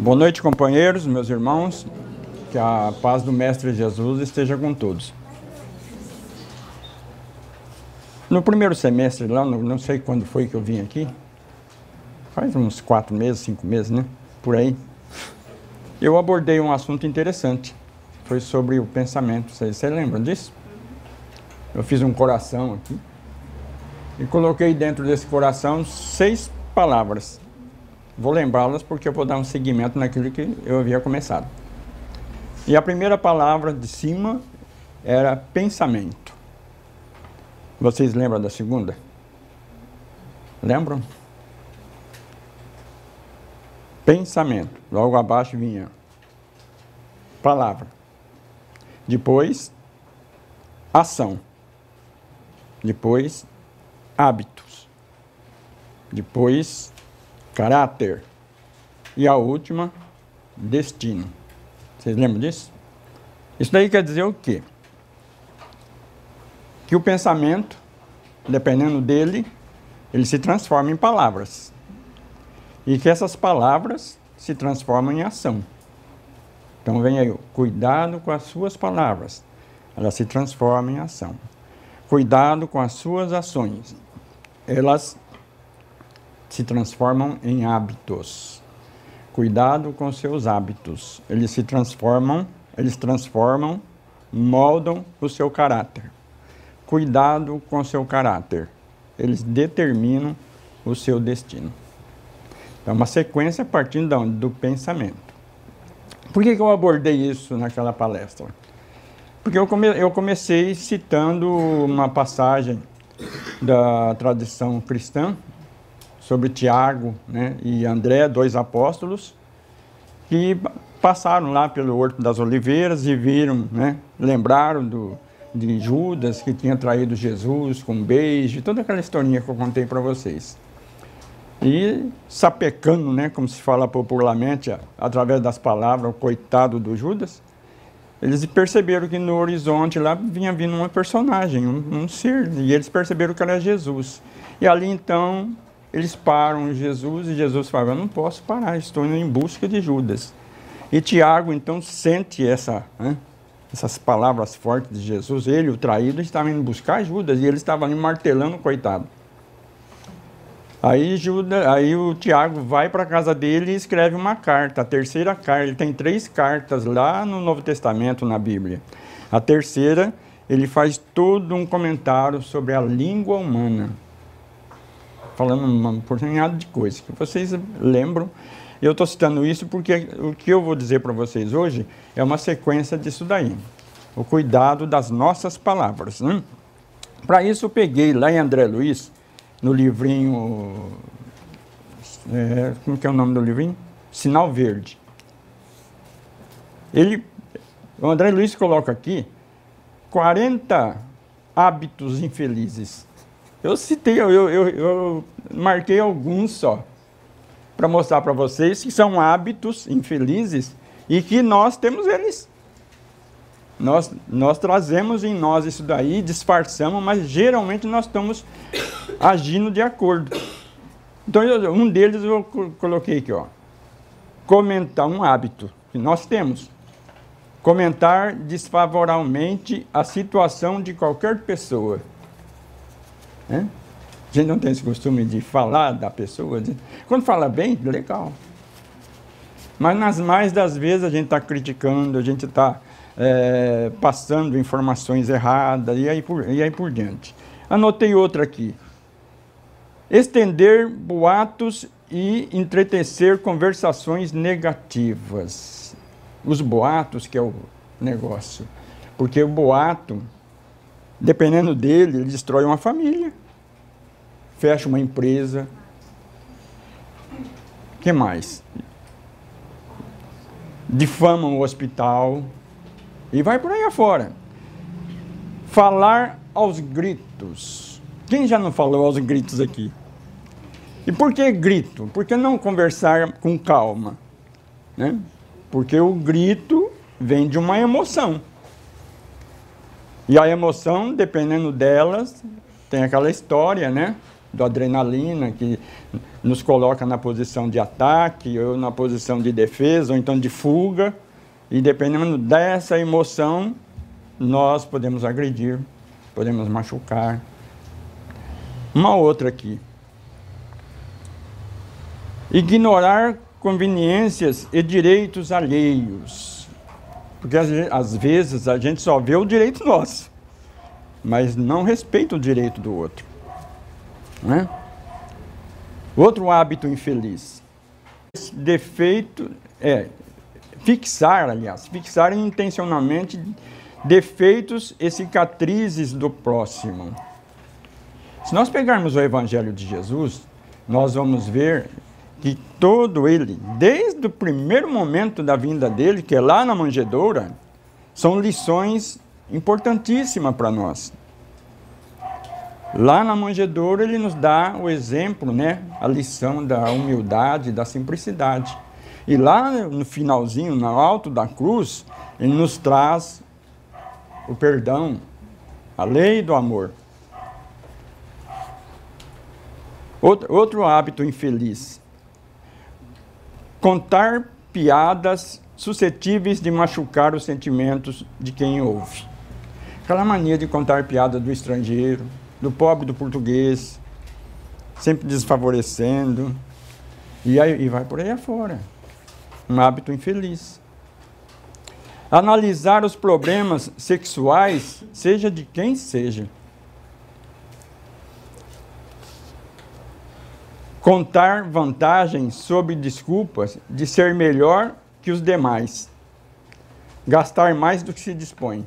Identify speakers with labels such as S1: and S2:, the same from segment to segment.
S1: Boa noite, companheiros, meus irmãos. Que a paz do Mestre Jesus esteja com todos. No primeiro semestre, lá, não sei quando foi que eu vim aqui, faz uns 4 meses, 5 meses, né? Por aí. Eu abordei um assunto interessante. Foi sobre o pensamento. Vocês lembram disso? Eu fiz um coração aqui e coloquei dentro desse coração 6 palavras. Vou lembrá-las porque eu vou dar um seguimento naquilo que eu havia começado. E a primeira palavra de cima era pensamento. Vocês lembram da segunda? Lembram? Pensamento. Logo abaixo vinha palavra. Depois, ação. Depois, hábitos. Depois, caráter. E a última, destino. Vocês lembram disso? Isso daí quer dizer o quê? Que o pensamento, dependendo dele, ele se transforma em palavras. E que essas palavras se transformam em ação. Então vem aí, cuidado com as suas palavras. Elas se transformam em ação. Cuidado com as suas ações. Elas se transformam em hábitos. Cuidado com seus hábitos. Eles transformam, moldam o seu caráter. Cuidado com seu caráter. Eles determinam o seu destino. Então, uma sequência partindo do pensamento. Por que eu abordei isso naquela palestra? Porque eu comecei citando uma passagem da tradição cristã, sobre Tiago, né, e André, 2 apóstolos, que passaram lá pelo Horto das Oliveiras e viram, né, lembraram de Judas, que tinha traído Jesus com um beijo, toda aquela historinha que eu contei para vocês. E sapecando, né, como se fala popularmente, através das palavras, o coitado do Judas, eles perceberam que no horizonte lá vinha vindo uma personagem, um ser, e eles perceberam que era Jesus. E ali então eles param Jesus e Jesus fala: eu não posso parar, estou indo em busca de Judas. E Tiago então sente essas palavras fortes de Jesus. Ele, o traído, estava indo buscar Judas e ele estava ali martelando, coitado. Aí o Tiago vai para a casa dele e escreve uma carta, a terceira carta. Ele tem 3 cartas lá no Novo Testamento, na Bíblia. A terceira, ele faz todo um comentário sobre a língua humana, falando uma porrada de coisas que vocês lembram. Eu estou citando isso porque o que eu vou dizer para vocês hoje é uma sequência disso daí. O cuidado das nossas palavras. Né? Para isso eu peguei lá em André Luiz, no livrinho, como que é o nome do livrinho? Sinal Verde. O André Luiz coloca aqui 40 hábitos infelizes. Eu citei, eu marquei alguns só, para mostrar para vocês que são hábitos infelizes e que nós temos eles. Nós trazemos em nós isso daí, disfarçamos, mas geralmente nós estamos agindo de acordo. Então, um deles eu coloquei aqui, ó. Comentar, um hábito que nós temos. Comentar desfavoravelmente a situação de qualquer pessoa. A gente não tem esse costume de falar da pessoa. Quando fala bem, legal. Mas nas mais das vezes a gente está criticando, a gente está passando informações erradas e aí por diante. Anotei outra aqui. Estender boatos e entretecer conversações negativas. Os boatos que é o negócio. Porque o boato, dependendo dele, ele destrói uma família, fecha uma empresa. O que mais? Difama um hospital e vai por aí afora. Falar aos gritos. Quem já não falou aos gritos aqui? E por que grito? Por que não conversar com calma? Né? Porque o grito vem de uma emoção. E a emoção, dependendo delas, tem aquela história, né? do adrenalina, que nos coloca na posição de ataque, ou na posição de defesa, ou então de fuga. E dependendo dessa emoção, nós podemos agredir, podemos machucar. Uma outra aqui. Ignorar conveniências e direitos alheios. Porque às vezes a gente só vê o direito nosso, mas não respeita o direito do outro. Né? Outro hábito infeliz. Esse defeito é fixar intencionalmente defeitos e cicatrizes do próximo. Se nós pegarmos o Evangelho de Jesus, nós vamos ver que todo ele, desde o primeiro momento da vinda dele, que é lá na manjedoura, são lições importantíssimas para nós. Lá na manjedoura ele nos dá o exemplo, né? A lição da humildade, da simplicidade. E lá no finalzinho, no alto da cruz, ele nos traz o perdão, a lei do amor. Outro hábito infeliz. Contar piadas suscetíveis de machucar os sentimentos de quem ouve. Aquela mania de contar piada do estrangeiro, do pobre do português, sempre desfavorecendo, e vai por aí afora. Um hábito infeliz. Analisar os problemas sexuais, seja de quem seja. Contar vantagens sob desculpas de ser melhor que os demais. Gastar mais do que se dispõe.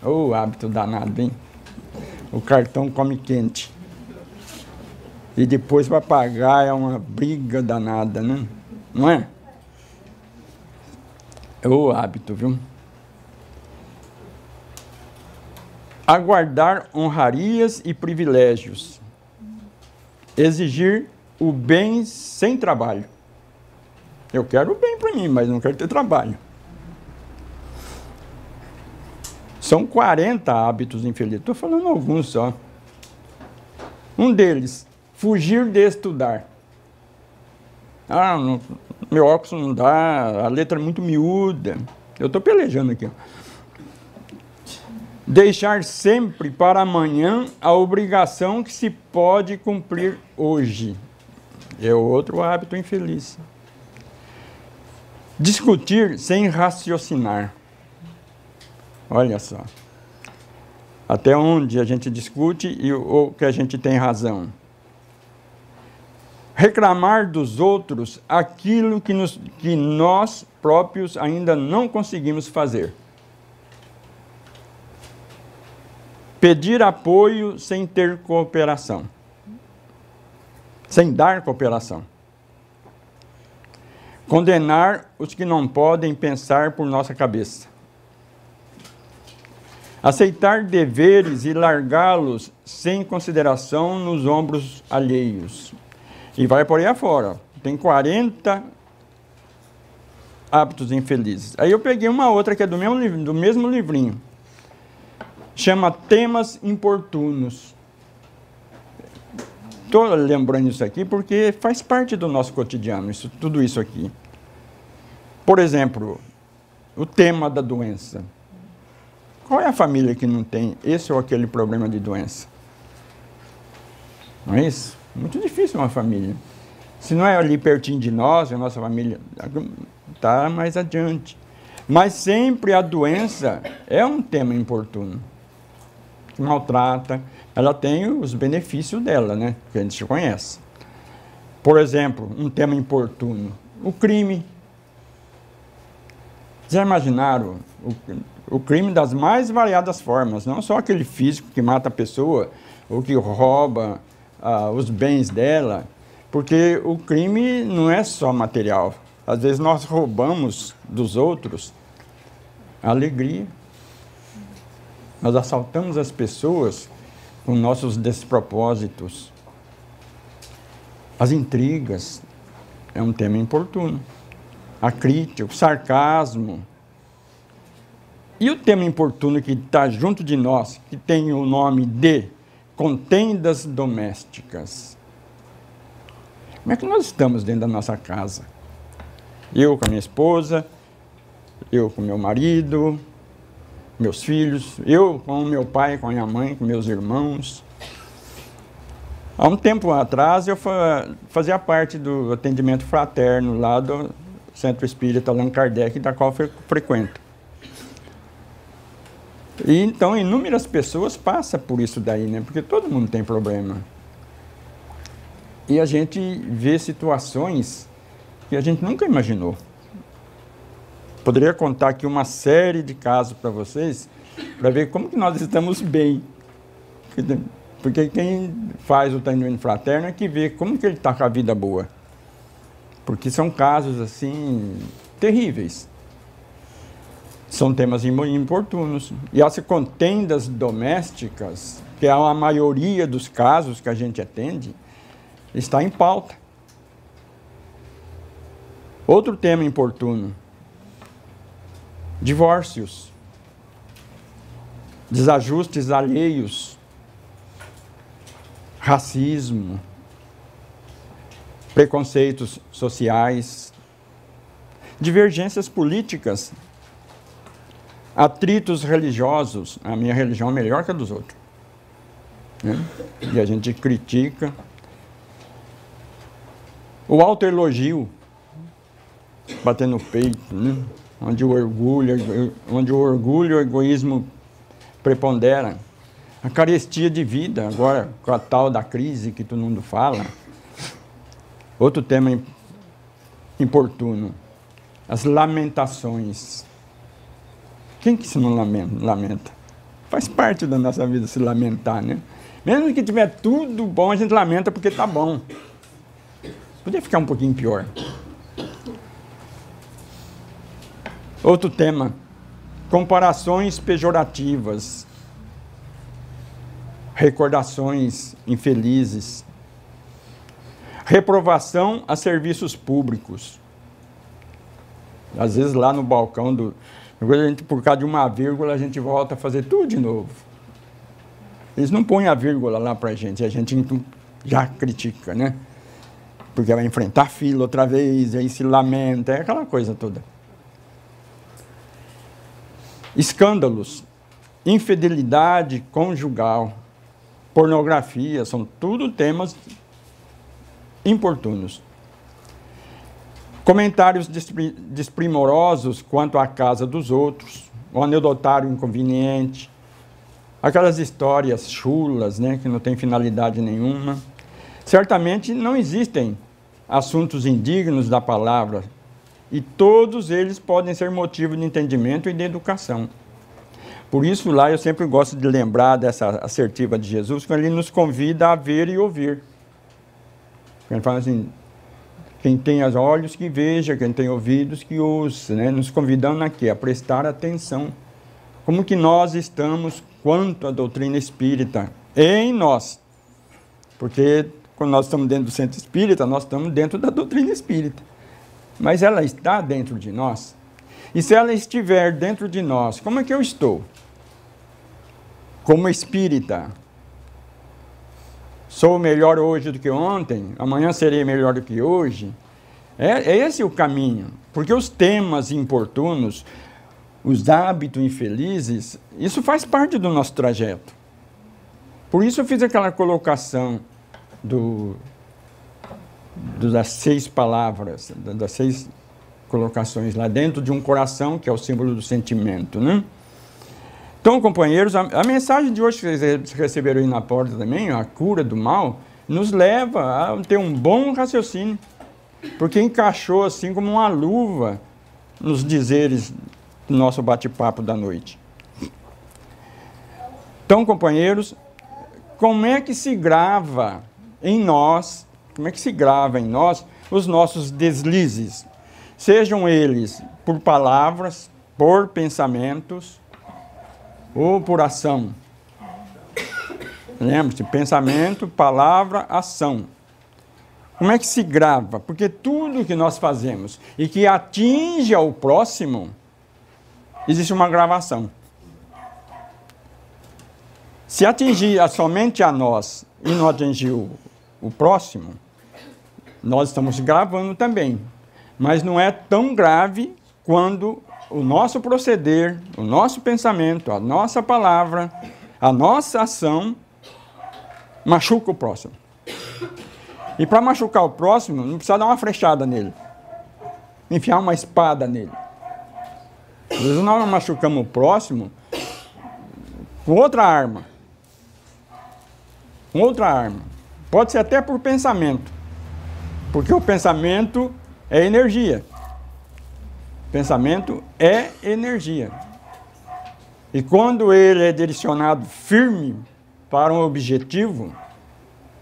S1: Ô, hábito danado, hein? O cartão come quente. E depois para pagar é uma briga danada, né? Não é? É o hábito, viu? Aguardar honrarias e privilégios. Exigir o bem sem trabalho. Eu quero o bem para mim, mas não quero ter trabalho. São 40 hábitos infelizes. Estou falando alguns só. Um deles, fugir de estudar. Meu óculos não dá, a letra é muito miúda. Eu estou pelejando aqui. Deixar sempre para amanhã a obrigação que se pode cumprir hoje. É outro hábito infeliz. Discutir sem raciocinar. Olha só. Até onde a gente discute ou que a gente tem razão. Reclamar dos outros aquilo que nós próprios ainda não conseguimos fazer. Pedir apoio sem ter cooperação. Sem dar cooperação. Condenar os que não podem pensar por nossa cabeça. Aceitar deveres e largá-los sem consideração nos ombros alheios. E vai por aí afora. Tem 40 hábitos infelizes. Aí eu peguei uma outra que é do mesmo livrinho. Chama temas importunos. Estou lembrando isso aqui porque faz parte do nosso cotidiano, tudo isso aqui. Por exemplo, o tema da doença. Qual é a família que não tem esse ou aquele problema de doença? Não é isso? Muito difícil uma família. Se não é ali pertinho de nós, a nossa família está mais adiante. Mas sempre a doença é um tema importuno. Que maltrata, ela tem os benefícios dela, né? Que a gente conhece. Por exemplo, um tema importuno, o crime. Já imaginaram o crime das mais variadas formas, não só aquele físico que mata a pessoa, ou que rouba os bens dela, porque o crime não é só material. Às vezes nós roubamos dos outros a alegria. Nós assaltamos as pessoas com nossos despropósitos. As intrigas é um tema importuno. A crítica, o sarcasmo. E o tema importuno que está junto de nós, que tem o nome de contendas domésticas. Como é que nós estamos dentro da nossa casa? Eu com a minha esposa, eu com meu marido, meus filhos, eu com meu pai, com a minha mãe, com meus irmãos. Há um tempo atrás eu fazia parte do atendimento fraterno lá do Centro Espírita Allan Kardec, da qual eu frequento. E então inúmeras pessoas passam por isso daí, né? Porque todo mundo tem problema. E a gente vê situações que a gente nunca imaginou. Poderia contar aqui uma série de casos para vocês, para ver como que nós estamos bem. Porque quem faz o atendimento fraterno é que vê como que ele está com a vida boa. Porque são casos, assim, terríveis. São temas importunos. E as contendas domésticas, que é a maioria dos casos que a gente atende, está em pauta. Outro tema importuno: divórcios, desajustes alheios, racismo, preconceitos sociais, divergências políticas, atritos religiosos. A minha religião é melhor que a dos outros, né? E a gente critica. O autoelogio, bater no peito, né? onde o orgulho e o egoísmo preponderam. A carestia de vida, agora com a tal da crise que todo mundo fala. Outro tema importuno: as lamentações. Quem que se não lamenta? Faz parte da nossa vida se lamentar, né? Mesmo que tiver tudo bom, a gente lamenta porque está bom. Podia ficar um pouquinho pior. Outro tema: comparações pejorativas, recordações infelizes, reprovação a serviços públicos. Às vezes lá no balcão a gente, por causa de uma vírgula, a gente volta a fazer tudo de novo. Eles não põem a vírgula lá pra gente, a gente já critica, né? Porque vai enfrentar fila outra vez, aí se lamenta, é aquela coisa toda. Escândalos, infidelidade conjugal, pornografia, são tudo temas importunos. Comentários desprimorosos quanto à casa dos outros, o anedotário inconveniente, aquelas histórias chulas, né, que não tem finalidade nenhuma. Certamente não existem assuntos indignos da palavra, e todos eles podem ser motivo de entendimento e de educação. Por isso, lá eu sempre gosto de lembrar dessa assertiva de Jesus, quando ele nos convida a ver e ouvir. Ele fala assim: quem tem os olhos que veja, quem tem ouvidos que ouça, né? Nos convidando aqui a prestar atenção. Como que nós estamos quanto à doutrina espírita em nós? Porque quando nós estamos dentro do centro espírita, nós estamos dentro da doutrina espírita. Mas ela está dentro de nós. E se ela estiver dentro de nós, como é que eu estou? Como espírita. Sou melhor hoje do que ontem, amanhã serei melhor do que hoje. É esse o caminho. Porque os temas importunos, os hábitos infelizes, isso faz parte do nosso trajeto. Por isso eu fiz aquela colocação das 6 palavras, das 6 colocações lá dentro de um coração, que é o símbolo do sentimento, né? Então, companheiros, a mensagem de hoje que vocês receberam aí na porta também, a cura do mal, nos leva a ter um bom raciocínio, porque encaixou assim como uma luva nos dizeres do nosso bate-papo da noite. Então, companheiros, como é que se grava em nós, os nossos deslizes? Sejam eles por palavras, por pensamentos ou por ação. Lembre-se, pensamento, palavra, ação. Como é que se grava? Porque tudo que nós fazemos e que atinge ao próximo, existe uma gravação. Se atingir somente a nós e não atingir o próximo, nós estamos gravando também. Mas não é tão grave quando o nosso proceder, o nosso pensamento, a nossa palavra, a nossa ação machuca o próximo. E para machucar o próximo, não precisa dar uma flechada nele, enfiar uma espada nele. Às vezes nós machucamos o próximo com outra arma. Com outra arma. Pode ser até por pensamento. Porque o pensamento é energia. Pensamento é energia. E quando ele é direcionado firme para um objetivo,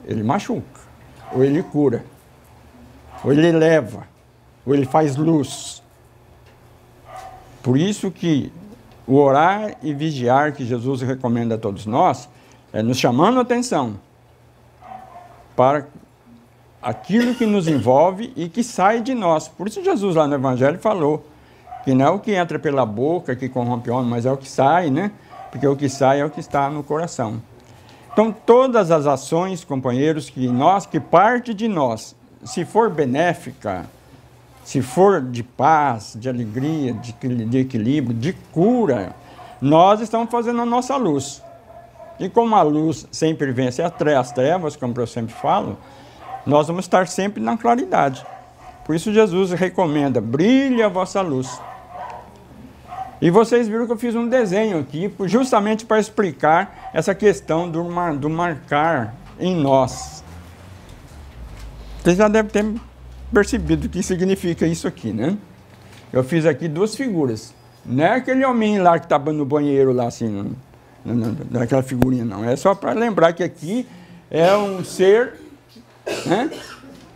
S1: ele machuca, ou ele cura, ou ele leva, ou ele faz luz. Por isso que o orar e vigiar que Jesus recomenda a todos nós, é nos chamando a atenção para aquilo que nos envolve e que sai de nós. Por isso Jesus lá no Evangelho falou que não é o que entra pela boca que corrompe o homem, mas é o que sai, né? Porque o que sai é o que está no coração. Então, todas as ações, companheiros, que parte de nós, se for benéfica, se for de paz, de alegria, de equilíbrio, de cura, nós estamos fazendo a nossa luz. E como a luz sempre vence as trevas, como eu sempre falo, nós vamos estar sempre na claridade. Por isso Jesus recomenda, brilhe a vossa luz. E vocês viram que eu fiz um desenho aqui, justamente para explicar essa questão do marcar em nós. Vocês já devem ter percebido o que significa isso aqui, né? Eu fiz aqui duas figuras. Não é aquele homem lá que estava no banheiro lá, assim, naquela figurinha, não. É só para lembrar que aqui é um ser, né?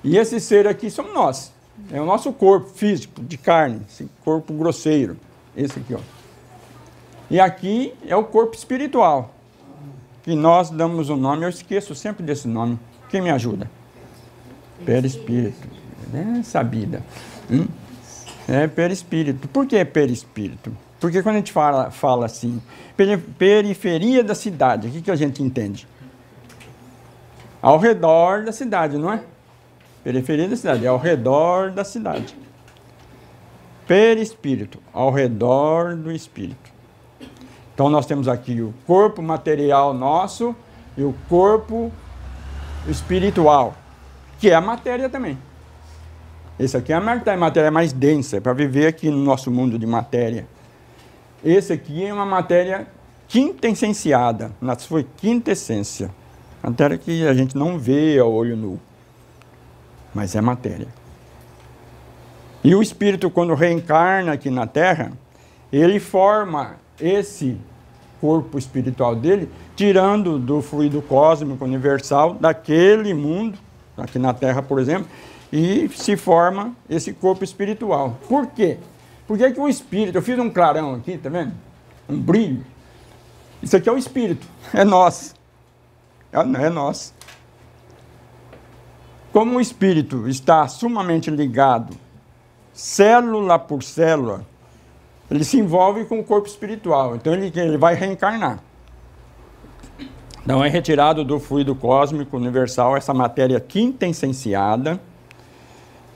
S1: E esse ser aqui somos nós. É o nosso corpo físico, de carne, esse corpo grosseiro. Esse aqui, ó. E aqui é o corpo espiritual, que nós damos o nome, eu esqueço sempre desse nome. Quem me ajuda? Perispírito. É sabida. É perispírito. Por que perispírito? Porque quando a gente fala assim, periferia da cidade, o que a gente entende? Ao redor da cidade, não é? Periferia da cidade, é ao redor da cidade. Perispírito, ao redor do espírito. Então nós temos aqui o corpo material nosso e o corpo espiritual, que é a matéria também. Esse aqui é a matéria mais densa, para viver aqui no nosso mundo de matéria. Esse aqui é uma matéria quintessenciada, na sua quintessência. Matéria que a gente não vê ao olho nu, mas é matéria. E o espírito, quando reencarna aqui na Terra, ele forma esse corpo espiritual dele, tirando do fluido cósmico universal, daquele mundo, aqui na Terra, por exemplo, e se forma esse corpo espiritual. Por quê? Porque é que o espírito, eu fiz um clarão aqui, tá vendo? Um brilho. Isso aqui é o espírito, é nós. É nós. Como o espírito está sumamente ligado, célula por célula, ele se envolve com o corpo espiritual. Então ele vai reencarnar. Então é retirado do fluido cósmico universal essa matéria quintessenciada,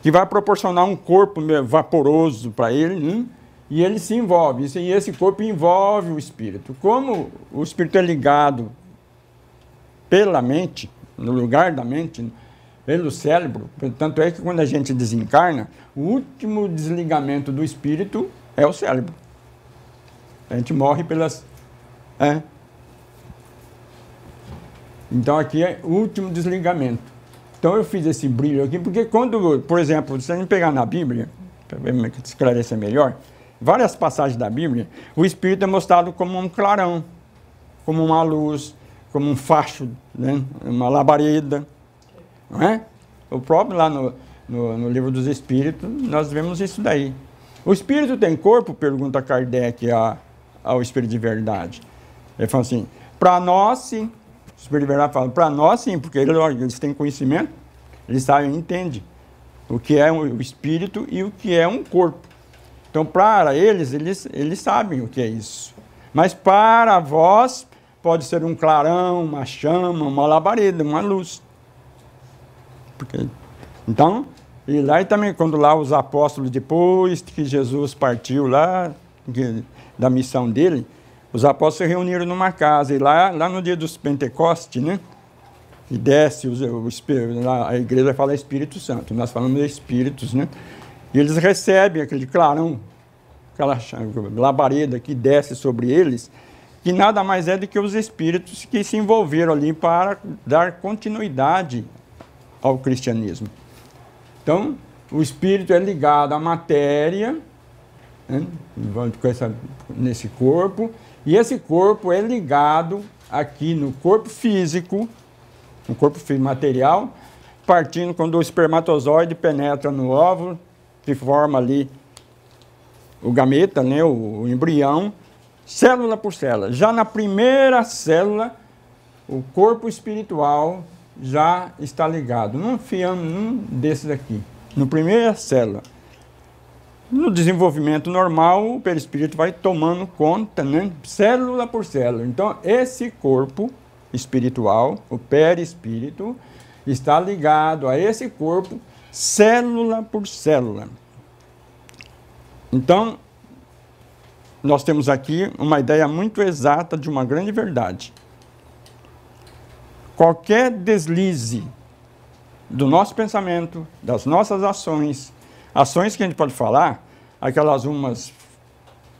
S1: que vai proporcionar um corpo vaporoso para ele, né? E ele se envolve. E esse corpo envolve o espírito. Como o espírito é ligado pela mente, no lugar da mente, pelo cérebro, tanto é que quando a gente desencarna, o último desligamento do espírito é o cérebro. A gente morre pelas... Então aqui é o último desligamento. Então eu fiz esse brilho aqui, porque quando, por exemplo, se a gente pegar na Bíblia, para esclarecer melhor, várias passagens da Bíblia, o espírito é mostrado como um clarão, como uma luz, como um facho, né? Uma labareda. Não é? O próprio lá no livro dos Espíritos, nós vemos isso daí. O espírito tem corpo? Pergunta Kardec ao Espírito de Verdade. Ele fala assim, para nós sim. O Espírito de Verdade fala, para nós sim, porque eles têm conhecimento, eles sabem, entendem o que é o espírito e o que é um corpo. Então, para eles sabem o que é isso. Mas para vós, pode ser um clarão, uma chama, uma labareda, uma luz. Então, e lá e também quando lá os apóstolos, depois que Jesus partiu lá, da missão dele, os apóstolos se reuniram numa casa, e lá no dia dos Pentecostes, né? E desce o Espírito, a igreja fala Espírito Santo, nós falamos de Espíritos, né? E eles recebem aquele clarão, aquela labareda que desce sobre eles, que nada mais é do que os Espíritos que se envolveram ali para dar continuidade ao cristianismo. Então, o Espírito é ligado à matéria, né? Nesse corpo, e esse corpo é ligado aqui no corpo físico, no corpo material, partindo quando o espermatozoide penetra no óvulo, que forma ali o gameta, né, o embrião, célula por célula. Já na primeira célula, o corpo espiritual já está ligado. Não fiamos num desses aqui. Na primeira célula. No desenvolvimento normal, o perispírito vai tomando conta, né, célula por célula. Então, esse corpo espiritual, o perispírito, está ligado a esse corpo, célula por célula. Então, nós temos aqui uma ideia muito exata de uma grande verdade. Qualquer deslize do nosso pensamento, das nossas ações que a gente pode falar, aquelas umas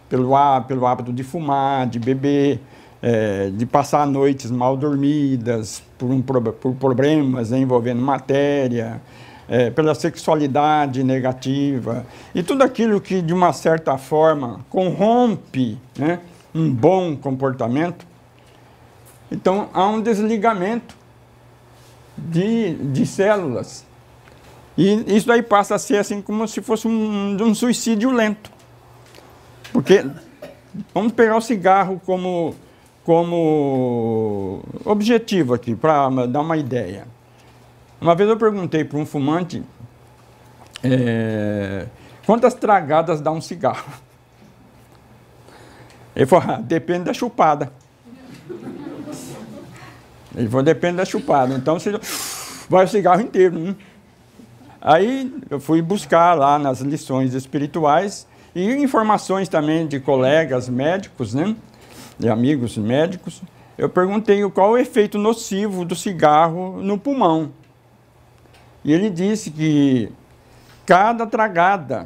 S1: pelo hábito de fumar, de beber, de passar noites mal dormidas, por problemas envolvendo matéria, pela sexualidade negativa, e tudo aquilo que, de uma certa forma, corrompe, né, um bom comportamento. Então, há um desligamento de células. E isso daí passa a ser assim como se fosse um suicídio lento. Porque, vamos pegar o cigarro como objetivo aqui, para dar uma ideia. Uma vez eu perguntei para um fumante quantas tragadas dá um cigarro. Ele falou, depende da chupada. Ele falou, depende da chupada. Então, você vai o cigarro inteiro. Né? Aí, eu fui buscar lá nas lições espirituais e informações também de colegas médicos, né? De amigos médicos. Eu perguntei qual o efeito nocivo do cigarro no pulmão. E ele disse que cada tragada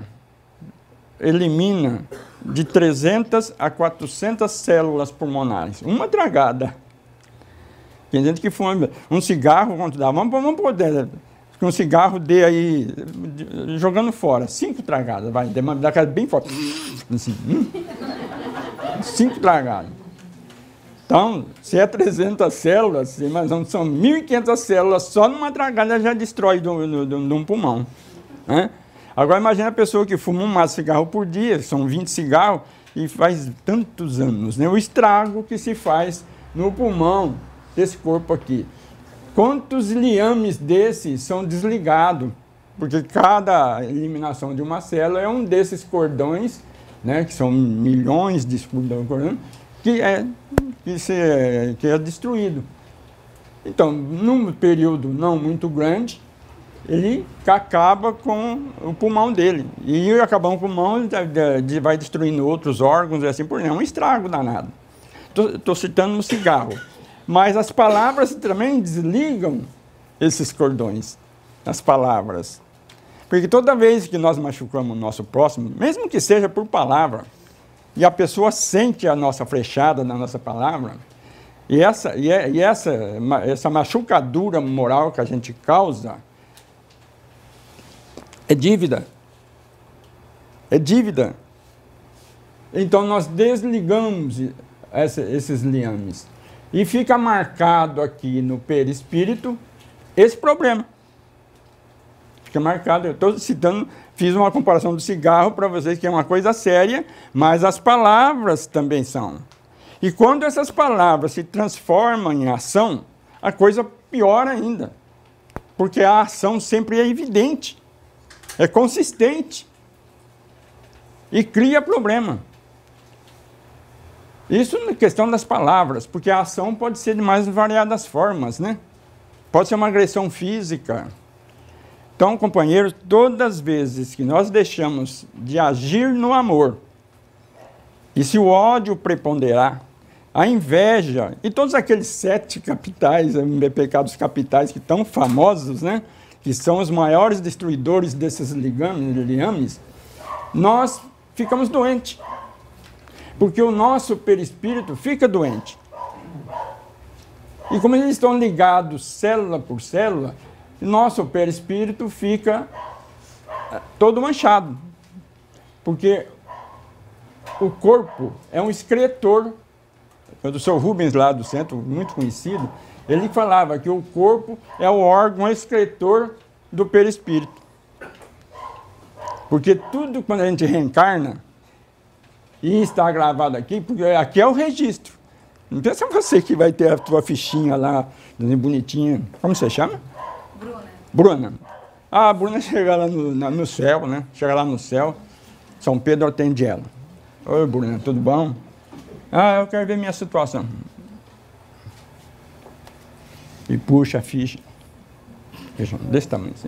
S1: elimina de 300 a 400 células pulmonares. Uma tragada. Tem gente que fuma um cigarro, quanto dá? Vamos poder que um cigarro dê aí, jogando fora, 5 tragadas, vai, dá bem forte. Assim, 5 tragadas. Então, se é 300 células, mas são 1.500 células, só numa tragada já destrói de um pulmão. Né? Agora, imagine a pessoa que fuma um maço de cigarro por dia, são 20 cigarros, e faz tantos anos, né? O estrago que se faz no pulmão desse corpo aqui. Quantos liames desses são desligados? Porque cada eliminação de uma célula é um desses cordões, né, que são milhões de cordões, que é destruído. Então, num período não muito grande, ele acaba com o pulmão dele. E acabando com o pulmão, ele vai destruindo outros órgãos e assim por diante. É um estrago danado. Estou citando um cigarro. Mas as palavras também desligam esses cordões, as palavras. Porque toda vez que nós machucamos o nosso próximo, mesmo que seja por palavra, e a pessoa sente a nossa flechada na nossa palavra, e essa machucadura moral que a gente causa, é dívida. É dívida. Então nós desligamos esses liames. E fica marcado aqui no perispírito esse problema. Fica marcado, eu estou citando, fiz uma comparação do cigarro para vocês, que é uma coisa séria, mas as palavras também são. E quando essas palavras se transformam em ação, a coisa piora ainda. Porque a ação sempre é evidente, é consistente e cria problema. Isso na questão das palavras, porque a ação pode ser de mais variadas formas, né? Pode ser uma agressão física. Então, companheiros, todas as vezes que nós deixamos de agir no amor, e se o ódio preponderar, a inveja e todos aqueles 7 capitais, pecados capitais que estão famosos, né? Que são os maiores destruidores desses liames, nós ficamos doentes. Porque o nosso perispírito fica doente. E como eles estão ligados célula por célula, nosso perispírito fica todo manchado. Porque o corpo é um excretor. O Sr. Rubens, lá do centro, muito conhecido, ele falava que o corpo é o órgão excretor do perispírito. Porque tudo, quando a gente reencarna, e está gravado aqui, porque aqui é o registro. Não pensa você que vai ter a tua fichinha lá, bonitinha. Como você chama?
S2: Bruna.
S1: Bruna. A Bruna chega lá no céu, né? Chega lá no céu, São Pedro atende ela. Oi, Bruna, tudo bom? Ah, eu quero ver minha situação. E puxa a ficha. Desse tamanho, assim.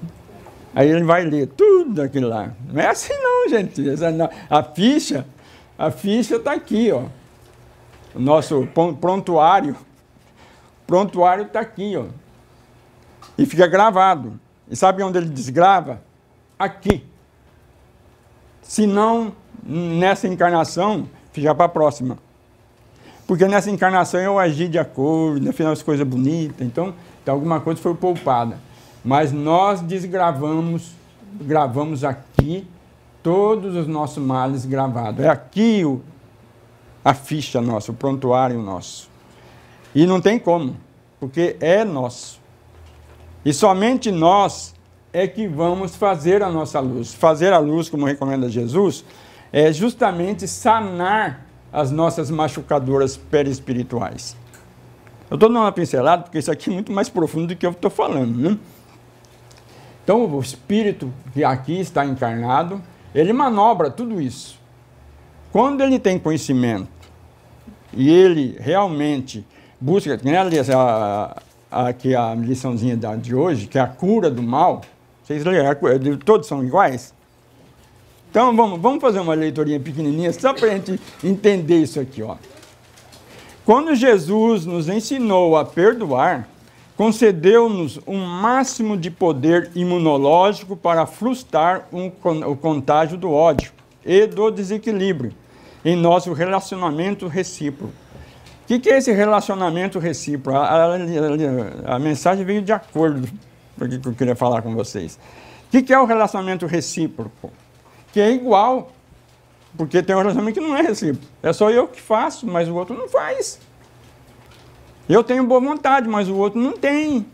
S1: Aí ele vai ler tudo aquilo lá. Não é assim não, gente. A ficha está aqui, ó. O nosso prontuário. O prontuário está aqui, ó. E fica gravado. E sabe onde ele desgrava? Aqui. Se não, nessa encarnação, fica para a próxima. Porque nessa encarnação eu agi de acordo, no final as coisas bonitas, então alguma coisa foi poupada. Mas nós gravamos aqui todos os nossos males gravados. É aqui a ficha nossa, o prontuário nosso. E não tem como, porque é nosso. E somente nós é que vamos fazer a nossa luz. Fazer a luz, como recomenda Jesus, é justamente sanar as nossas machucadoras perispirituais. Eu estou dando uma pincelada, porque isso aqui é muito mais profundo do que eu estou falando, né? Então, o espírito que aqui está encarnado, ele manobra tudo isso. Quando ele tem conhecimento e ele realmente busca, que nem aqui a liçãozinha de hoje, que é a cura do mal, vocês leram, todos são iguais? Então, vamos fazer uma leitorinha pequenininha, só para a gente entender isso aqui, ó. Quando Jesus nos ensinou a perdoar, concedeu-nos um máximo de poder imunológico para frustrar o contágio do ódio e do desequilíbrio em nosso relacionamento recíproco. O que é esse relacionamento recíproco? A mensagem veio de acordo com o que eu queria falar com vocês. O que é o relacionamento recíproco? Que é igual, porque tem um relacionamento que não é recíproco. É só eu que faço, mas o outro não faz. Eu tenho boa vontade, mas o outro não tem.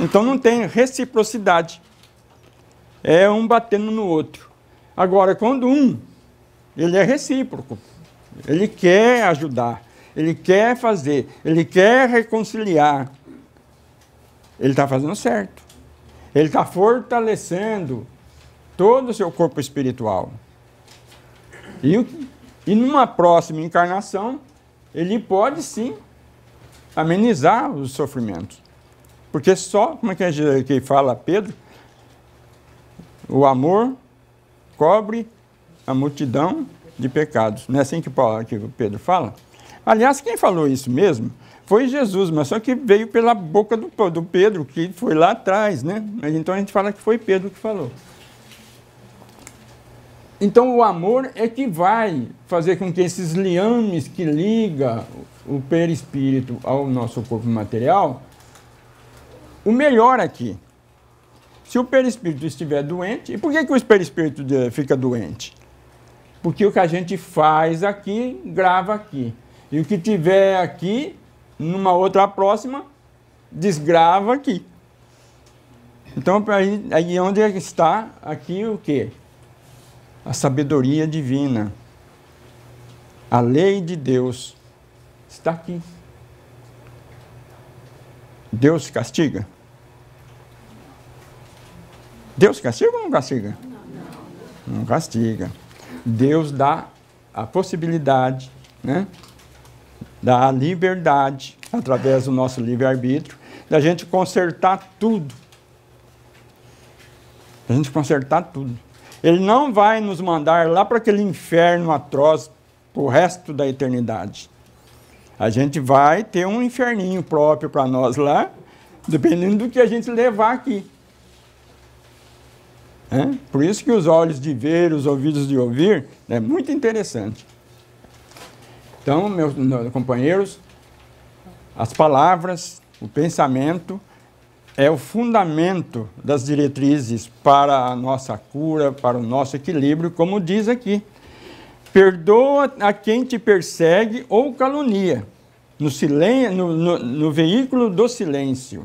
S1: Então não tem reciprocidade. É um batendo no outro. Agora, quando ele é recíproco, ele quer ajudar, ele quer fazer, ele quer reconciliar, ele está fazendo certo. Ele está fortalecendo todo o seu corpo espiritual. E numa próxima encarnação, ele pode sim amenizar os sofrimentos. Porque só, como é que fala Pedro? O amor cobre a multidão de pecados. Não é assim que Pedro fala? Aliás, quem falou isso mesmo foi Jesus, mas só que veio pela boca do Pedro, que foi lá atrás, né? Mas então a gente fala que foi Pedro que falou. Então o amor é que vai fazer com que esses liames que ligam o perispírito ao nosso corpo material, o melhor aqui. Se o perispírito estiver doente, e por que o perispírito fica doente? Porque o que a gente faz aqui, grava aqui. E o que tiver aqui, numa outra próxima, desgrava aqui. Então, aí onde está aqui o quê? A sabedoria divina. A lei de Deus está aqui. Deus castiga? Deus castiga ou não castiga? Não castiga. Deus dá a possibilidade, né, da liberdade, através do nosso livre-arbítrio, da gente consertar tudo. A gente consertar tudo. Ele não vai nos mandar lá para aquele inferno atroz para o resto da eternidade. A gente vai ter um inferninho próprio para nós lá, dependendo do que a gente levar aqui. Por isso que os olhos de ver, os ouvidos de ouvir, é muito interessante. Então, meus companheiros, as palavras, o pensamento, é o fundamento das diretrizes para a nossa cura, para o nosso equilíbrio, como diz aqui. Perdoa a quem te persegue ou calunia, no veículo do silêncio.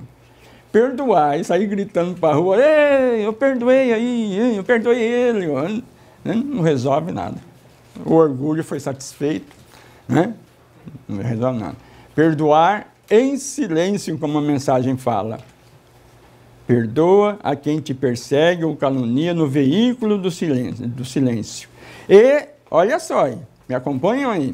S1: Perdoar, e sair gritando para a rua, ei, eu perdoei aí, eu perdoei ele, não resolve nada. O orgulho foi satisfeito, né? Não resolve nada. Perdoar em silêncio, como a mensagem fala. Perdoa a quem te persegue ou calunia no veículo do silêncio. E, olha só, me acompanham aí.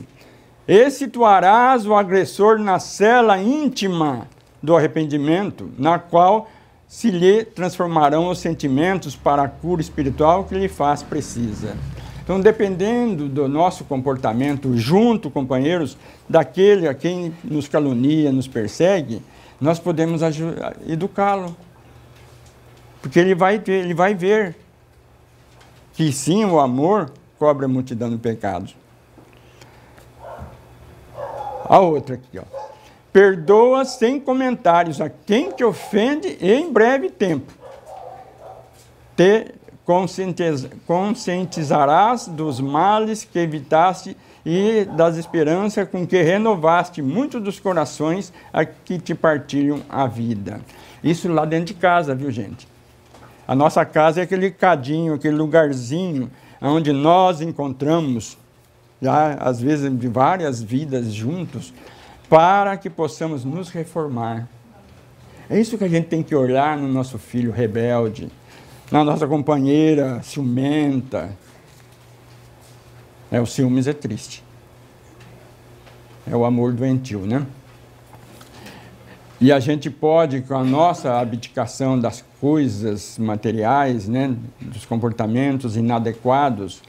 S1: E situarás o agressor na cela íntima do arrependimento, na qual se lhe transformarão os sentimentos para a cura espiritual que lhe faz precisa. Então, dependendo do nosso comportamento junto, companheiros, daquele a quem nos calunia, nos persegue, nós podemos educá-lo. Porque ele vai ver que sim, o amor cobre a multidão de pecados. A outra aqui, ó. Perdoa sem comentários a quem te ofende e em breve tempo. Te conscientizarás dos males que evitaste e das esperanças com que renovaste muitos dos corações a que te partilham a vida. Isso lá dentro de casa, viu, gente? A nossa casa é aquele cadinho, aquele lugarzinho onde nós encontramos, já às vezes de várias vidas juntos, para que possamos nos reformar. É isso que a gente tem que olhar no nosso filho rebelde, na nossa companheira ciumenta. O ciúmes é triste. É o amor doentio, né? E a gente pode, com a nossa abdicação das coisas materiais, né, dos comportamentos inadequados,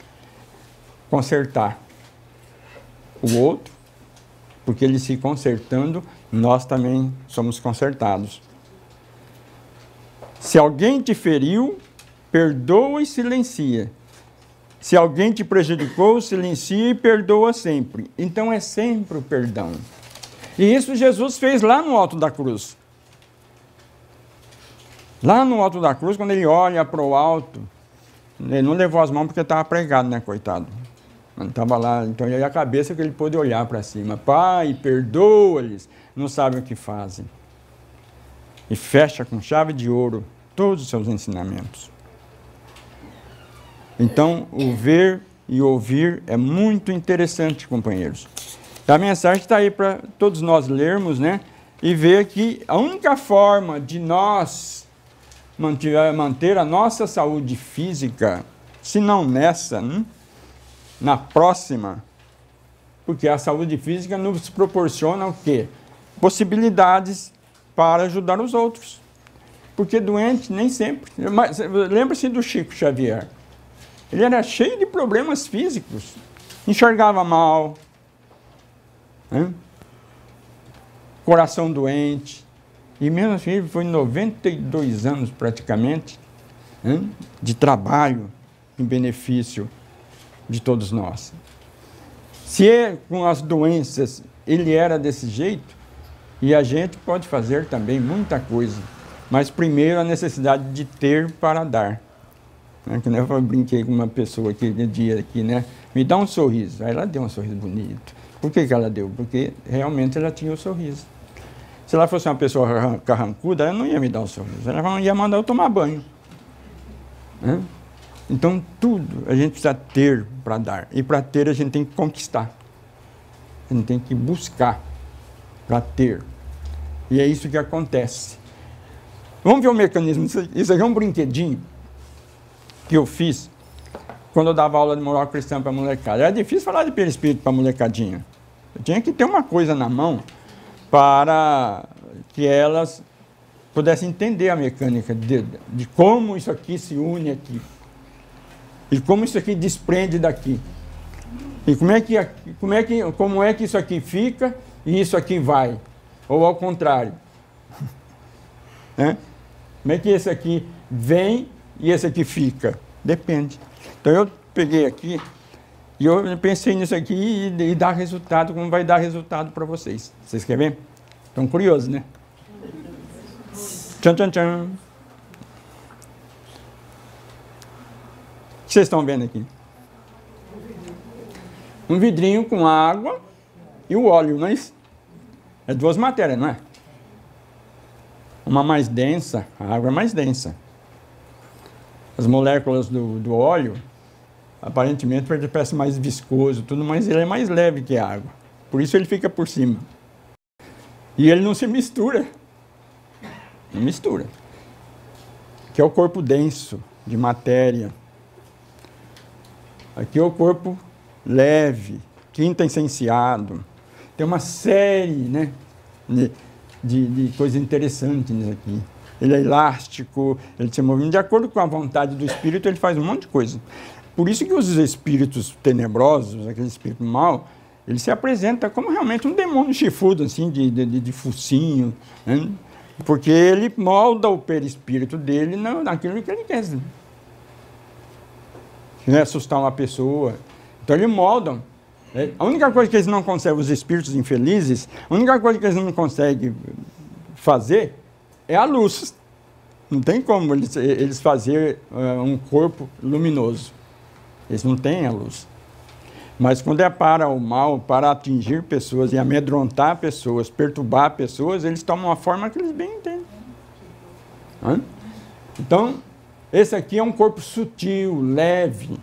S1: consertar o outro, porque ele se consertando, nós também somos consertados. Se alguém te feriu, perdoa e silencia. Se alguém te prejudicou, silencia e perdoa sempre. Então é sempre o perdão. E isso Jesus fez lá no alto da cruz. Lá no alto da cruz, quando ele olha para o alto, ele não levou as mãos porque estava pregado, né, coitado? Ele estava lá, então e a cabeça que ele pôde olhar para cima. Pai, perdoa-lhes, não sabem o que fazem. E fecha com chave de ouro todos os seus ensinamentos. Então, o ver e ouvir é muito interessante, companheiros. A mensagem está aí para todos nós lermos, né? E ver que a única forma de nós manter a nossa saúde física, se não nessa, na próxima, porque a saúde física nos proporciona o quê? Possibilidades para ajudar os outros. Porque doente nem sempre. Lembra-se do Chico Xavier. Ele era cheio de problemas físicos. Enxergava mal, coração doente, e mesmo assim ele foi 92 anos praticamente de trabalho em benefício de todos nós. Se com as doenças ele era desse jeito, e a gente pode fazer também muita coisa, mas primeiro a necessidade de ter para dar. Que eu brinquei com uma pessoa aquele dia aqui, né? Me dá um sorriso. Aí ela deu um sorriso bonito. Por que ela deu? Porque realmente ela tinha o sorriso. Se ela fosse uma pessoa carrancuda, ela não ia me dar o sorriso. Ela ia mandar eu tomar banho. Então, tudo a gente precisa ter para dar. E para ter, a gente tem que conquistar. A gente tem que buscar para ter. E é isso que acontece. Vamos ver o mecanismo. Isso aqui é um brinquedinho que eu fiz quando eu dava aula de moral cristã para a molecada. Era difícil falar de perispírito para a molecadinha. Eu tinha que ter uma coisa na mão para que elas pudessem entender a mecânica de como isso aqui se une aqui. E como isso aqui desprende daqui. E como é que isso aqui fica e isso aqui vai. Ou ao contrário. Como é que esse aqui vem e esse aqui fica? Depende. Então eu peguei aqui e eu pensei nisso aqui e dar resultado, como vai dar resultado para vocês. Vocês querem ver? Estão curiosos, né? Tchan, tchan, tchan. O que vocês estão vendo aqui? Um vidrinho com água e o óleo, não é isso? É duas matérias, não é? Uma mais densa, a água é mais densa. As moléculas do óleo, aparentemente, parece mais viscoso, tudo, mas ele é mais leve que a água. Por isso ele fica por cima. E ele não se mistura. Não mistura. Aqui é o corpo denso, de matéria. Aqui é o corpo leve, quinta essenciado. Tem uma série, né, de coisas interessantes nisso aqui. Ele é elástico, ele se move de acordo com a vontade do espírito, ele faz um monte de coisa. Por isso que os espíritos tenebrosos, aquele espírito mau, ele se apresenta como realmente um demônio chifrudo, assim, de focinho, né? Porque ele molda o perispírito dele naquilo que ele quer. Se quer assustar uma pessoa. Então eles moldam. A única coisa que eles não conseguem, os espíritos infelizes, a única coisa que eles não conseguem fazer é a luz. Não tem como eles fazerem um corpo luminoso. Eles não têm a luz. Mas quando é para o mal, para atingir pessoas e amedrontar pessoas, perturbar pessoas, eles tomam uma forma que eles bem entendem. Então, esse aqui é um corpo sutil, leve.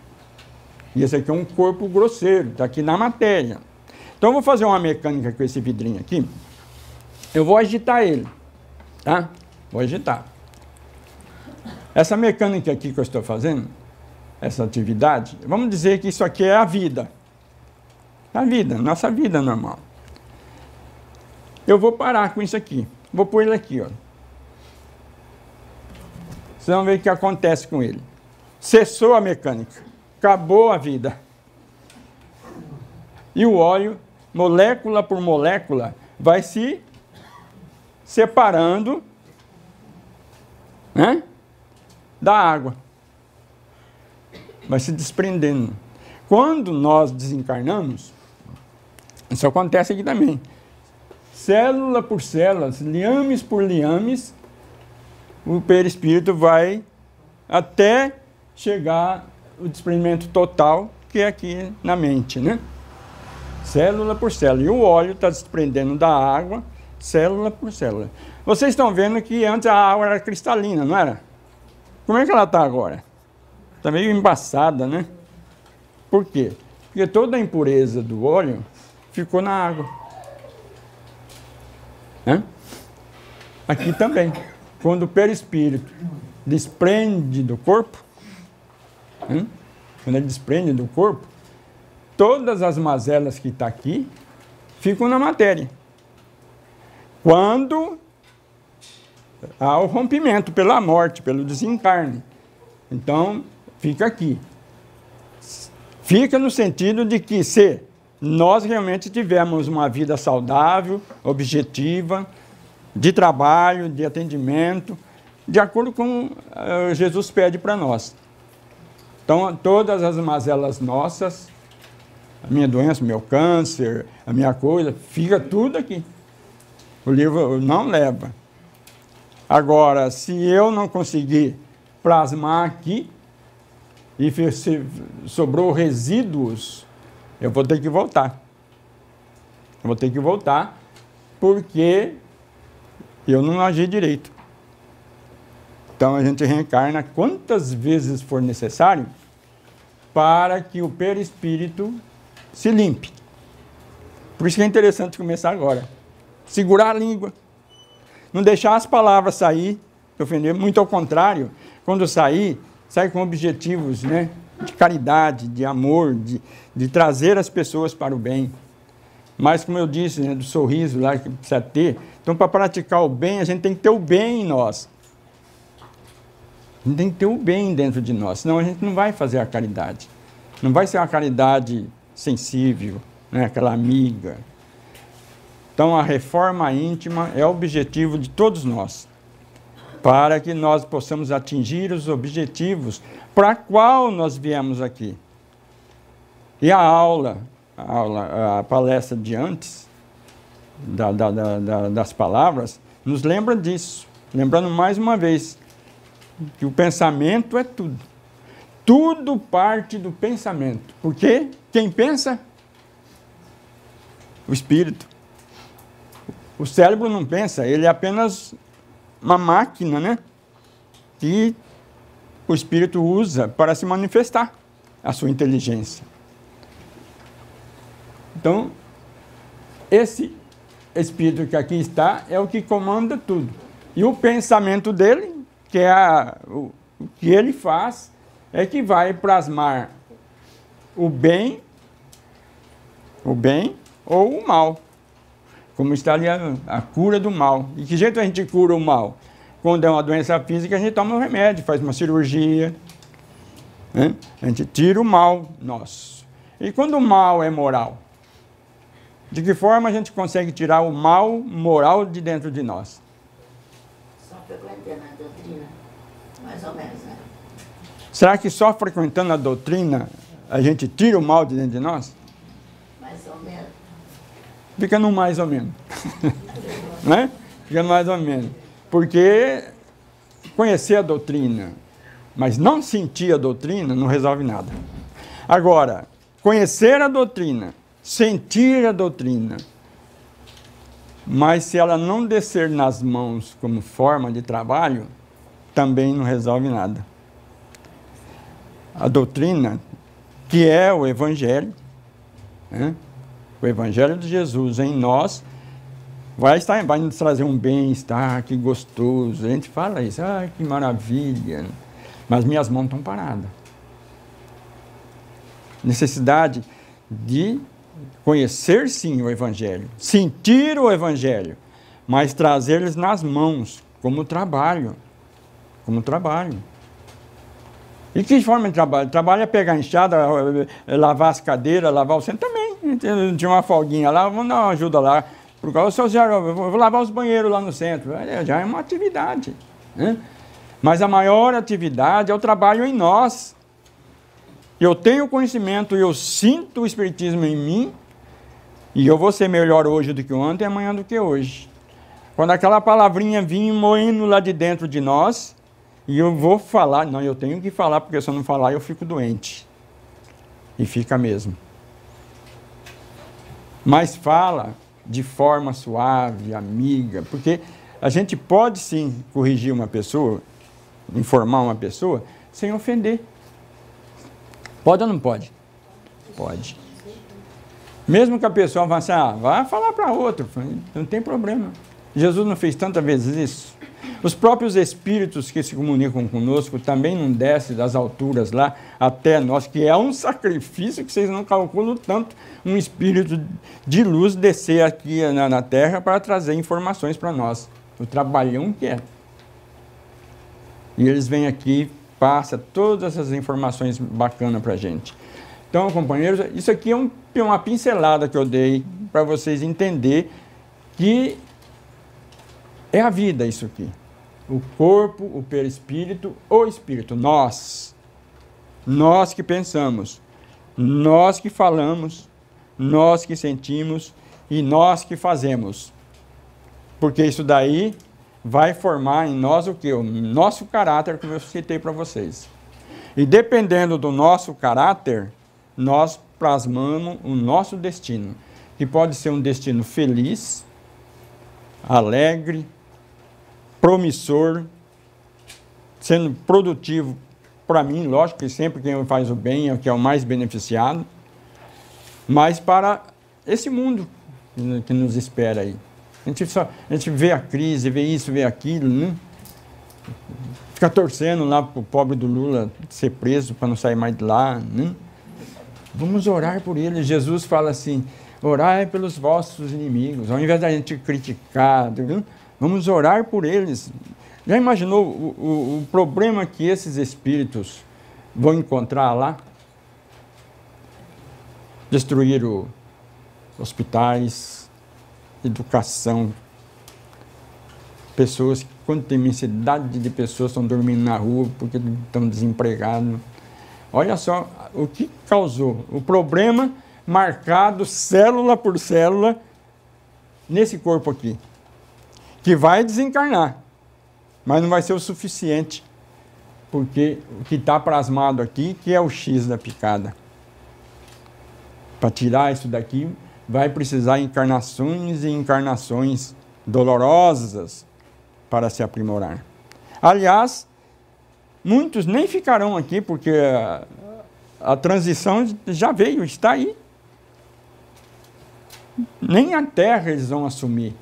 S1: E esse aqui é um corpo grosseiro, está aqui na matéria. Então, eu vou fazer uma mecânica com esse vidrinho aqui. Eu vou agitar ele, tá? Vou agitar. Essa mecânica aqui que eu estou fazendo, essa atividade, vamos dizer que isso aqui é a vida. A vida, nossa vida normal. Eu vou parar com isso aqui. Vou pôr ele aqui, ó. Vocês vão ver o que acontece com ele. Cessou a mecânica. Acabou a vida. E o óleo, molécula por molécula, vai se separando, né, da água. Vai se desprendendo. Quando nós desencarnamos, isso acontece aqui também. Célula por célula, liames por liames, o perispírito vai até chegar o desprendimento total, que é aqui na mente, né? Célula por célula. E o óleo está desprendendo da água, célula por célula. Vocês estão vendo que antes a água era cristalina, não era? Como é que ela está agora? Está meio embaçada, né? Por quê? Porque toda a impureza do óleo ficou na água. Aqui também. Quando o perispírito desprende do corpo, quando ele desprende do corpo, todas as mazelas que estão aqui ficam na matéria. Quando há o rompimento pela morte, pelo desencarne. Então, fica aqui. Fica no sentido de que se nós realmente tivermos uma vida saudável, objetiva, de trabalho, de atendimento, de acordo com Jesus pede para nós. Então, todas as mazelas nossas, a minha doença, o meu câncer, a minha coisa, fica tudo aqui. O livro não leva. Agora, se eu não conseguir plasmar aqui, e se sobrou resíduos, eu vou ter que voltar. Eu vou ter que voltar porque eu não agi direito. Então a gente reencarna quantas vezes for necessário para que o perispírito se limpe. Por isso que é interessante começar agora. Segurar a língua. Não deixar as palavras sair, ofender. Muito ao contrário, quando sair, sai com objetivos, né, de caridade, de amor, de trazer as pessoas para o bem. Mas, como eu disse, né, do sorriso lá que precisa ter. Então, para praticar o bem, a gente tem que ter o bem em nós. A gente tem que ter o bem dentro de nós, senão a gente não vai fazer a caridade. Não vai ser uma caridade sensível, né, aquela amiga. Então, a reforma íntima é o objetivo de todos nós, para que nós possamos atingir os objetivos para qual nós viemos aqui. E a palestra de antes, das palavras, nos lembra disso. Lembrando mais uma vez, que o pensamento é tudo. Tudo parte do pensamento. Porque quem pensa? O espírito. O cérebro não pensa, ele é apenas uma máquina, né? Que o espírito usa para se manifestar a sua inteligência. Então, esse espírito que aqui está é o que comanda tudo. E o pensamento dele, que é o que ele faz, é que vai plasmar o bem ou o mal. Como está ali a cura do mal. E que jeito a gente cura o mal? Quando é uma doença física, a gente toma um remédio, faz uma cirurgia, né? A gente tira o mal nosso. E quando o mal é moral? De que forma a gente consegue tirar o mal moral de dentro de nós?
S2: Só frequentando a doutrina, mais ou menos, né?
S1: Será que só frequentando a doutrina a gente tira o mal de dentro de nós?
S2: Mais ou menos.
S1: Fica no mais ou menos. Né? Fica no mais ou menos. Porque conhecer a doutrina, mas não sentir a doutrina, não resolve nada. Agora, conhecer a doutrina, sentir a doutrina, mas se ela não descer nas mãos como forma de trabalho, também não resolve nada. A doutrina, que é o Evangelho, né? O Evangelho de Jesus em nós, vai nos trazer um bem-estar, que gostoso. A gente fala isso, que maravilha. Mas minhas mãos estão paradas. Necessidade de conhecer, sim, o Evangelho, sentir o Evangelho, mas trazer eles nas mãos, como trabalho. Como trabalho. E que forma de trabalho? Trabalho é pegar a enxada, lavar as cadeiras, lavar o centro também. Tinha uma folguinha lá, vamos dar uma ajuda lá. Por causa do eu vou lavar os banheiros lá no centro. Já é uma atividade. Né? Mas a maior atividade é o trabalho em nós. Eu tenho conhecimento e eu sinto o Espiritismo em mim, e eu vou ser melhor hoje do que ontem e amanhã do que hoje. Quando aquela palavrinha vinha moendo lá de dentro de nós, e eu vou falar, não, eu tenho que falar, porque se eu não falar eu fico doente. E fica mesmo. Mas fala de forma suave, amiga, porque a gente pode sim corrigir uma pessoa, informar uma pessoa, sem ofender. Pode ou não pode? Pode. Mesmo que a pessoa vá assim, vai falar para outro, não tem problema. Jesus não fez tantas vezes isso. Os próprios espíritos que se comunicam conosco também não descem das alturas lá até nós, que é um sacrifício que vocês não calculam tanto, um espírito de luz descer aqui na Terra para trazer informações para nós. O trabalhão que é. E eles vêm aqui, passa todas essas informações bacanas para a gente. Então, companheiros, isso aqui é uma pincelada que eu dei para vocês entenderem que é a vida isso aqui. O corpo, o perispírito, o espírito. Nós que pensamos, nós que falamos, nós que sentimos e nós que fazemos. Porque isso daí vai formar em nós o quê? O nosso caráter, como eu citei para vocês. E dependendo do nosso caráter, nós plasmamos o nosso destino, que pode ser um destino feliz, alegre, promissor, sendo produtivo para mim, lógico que sempre quem faz o bem é o que é o mais beneficiado, mas para esse mundo que nos espera aí. A gente vê a crise, vê isso, vê aquilo, né? Fica torcendo lá para o pobre do Lula ser preso para não sair mais de lá, né? Vamos orar por eles. Jesus fala assim, orai pelos vossos inimigos. Ao invés da gente criticar, vamos orar por eles. Já imaginou o problema que esses espíritos vão encontrar lá? Destruir hospitais, educação, pessoas, quanta imensidade de pessoas estão dormindo na rua porque estão desempregados. Olha só o que causou. O problema marcado célula por célula nesse corpo aqui, que vai desencarnar, mas não vai ser o suficiente, porque o que está plasmado aqui, que é o X da picada. Para tirar isso daqui, vai precisar encarnações e encarnações dolorosas para se aprimorar. Aliás, muitos nem ficarão aqui, porque a transição já veio, está aí. Nem a Terra eles vão assumir.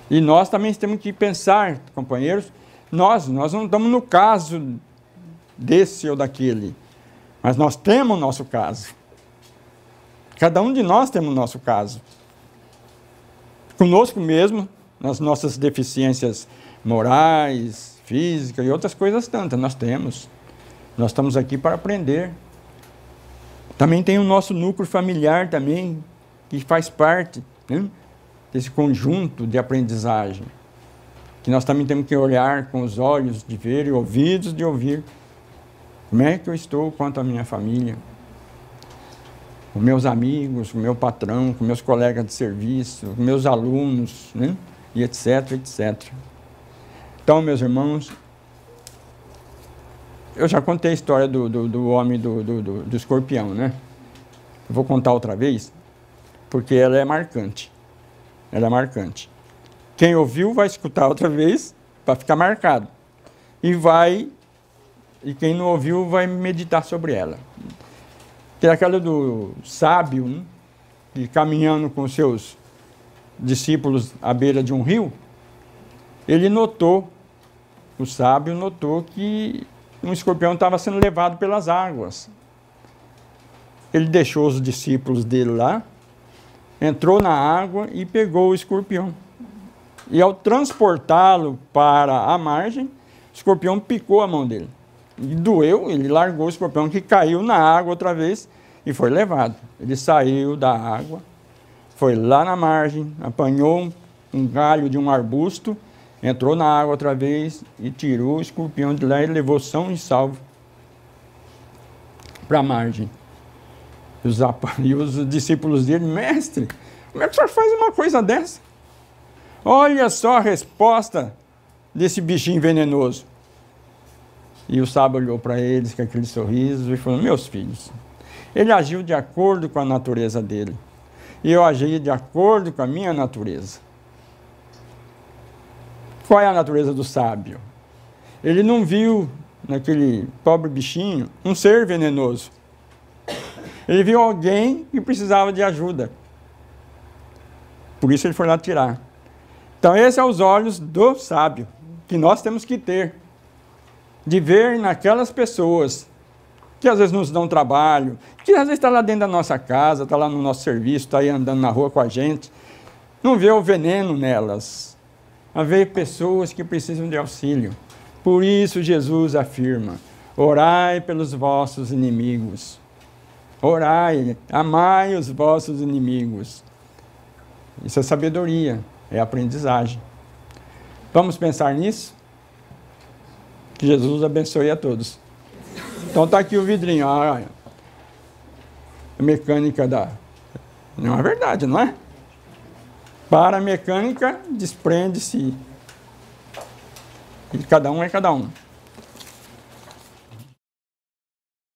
S1: E nós também temos que pensar, companheiros, nós não estamos no caso desse ou daquele, mas nós temos o nosso caso. Cada um de nós temos o nosso caso. Conosco mesmo, nas nossas deficiências morais, físicas e outras coisas tantas, nós temos. Nós estamos aqui para aprender. Também tem o nosso núcleo familiar também, que faz parte, né, desse conjunto de aprendizagem. Que nós também temos que olhar com os olhos de ver e ouvidos de ouvir. Como é que eu estou quanto à minha família? Com meus amigos, com meu patrão, com meus colegas de serviço, com meus alunos, né? E etc, etc. Então, meus irmãos, eu já contei a história do homem do escorpião, né? Eu vou contar outra vez, porque ela é marcante. Ela é marcante. Quem ouviu vai escutar outra vez, para ficar marcado. E quem não ouviu vai meditar sobre ela. Tem aquela do sábio, né? Que caminhando com seus discípulos à beira de um rio, ele notou, o sábio notou que um escorpião estava sendo levado pelas águas. Ele deixou os discípulos dele lá, entrou na água e pegou o escorpião. E ao transportá-lo para a margem, o escorpião picou a mão dele. E doeu, ele largou o escorpião, que caiu na água outra vez e foi levado. Ele saiu da água, foi lá na margem, apanhou um galho de um arbusto, entrou na água outra vez e tirou o escorpião de lá e levou são e salvo para a margem. E os discípulos dele, mestre, como é que o senhor faz uma coisa dessa? Olha só a resposta desse bichinho venenoso. E o sábio olhou para eles com aquele sorriso e falou, meus filhos, ele agiu de acordo com a natureza dele. E eu agi de acordo com a minha natureza. Qual é a natureza do sábio? Ele não viu naquele pobre bichinho um ser venenoso. Ele viu alguém que precisava de ajuda. Por isso ele foi lá tirar. Então esses são os olhos do sábio, que nós temos que ter. De ver naquelas pessoas que às vezes nos dão trabalho, que às vezes está lá dentro da nossa casa, está lá no nosso serviço, está aí andando na rua com a gente, não vê o veneno nelas, a ver pessoas que precisam de auxílio. Por isso Jesus afirma, orai pelos vossos inimigos, orai, amai os vossos inimigos. Isso é sabedoria, é aprendizagem. Vamos pensar nisso? Que Jesus abençoe a todos. Então está aqui o vidrinho. A mecânica da... Não é verdade, não é? Para a mecânica, desprende-se. E cada um é cada um.